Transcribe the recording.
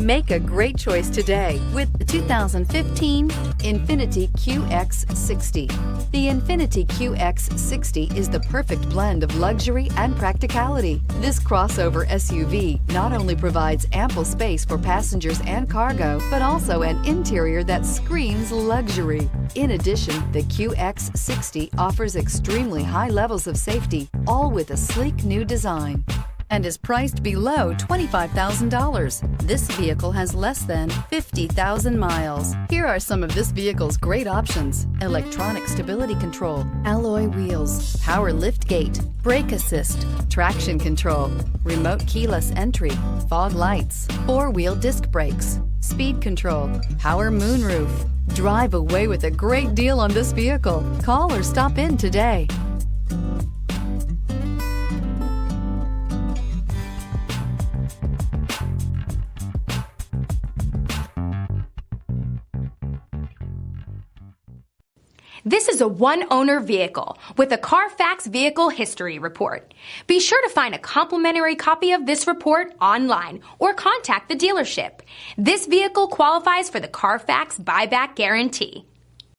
Make a great choice today with the 2015 INFINITI QX60. The INFINITI QX60 is the perfect blend of luxury and practicality. This crossover SUV not only provides ample space for passengers and cargo, but also an interior that screams luxury. In addition, the QX60 offers extremely high levels of safety, all with a sleek new design, and is priced below $25,000. This vehicle has less than 50,000 miles. Here are some of this vehicle's great options: electronic stability control, alloy wheels, power liftgate, brake assist, traction control, remote keyless entry, fog lights, four-wheel disc brakes, speed control, power moonroof. Drive away with a great deal on this vehicle. Call or stop in today. This is a one-owner vehicle with a Carfax Vehicle History Report. Be sure to find a complimentary copy of this report online or contact the dealership. This vehicle qualifies for the Carfax Buyback Guarantee.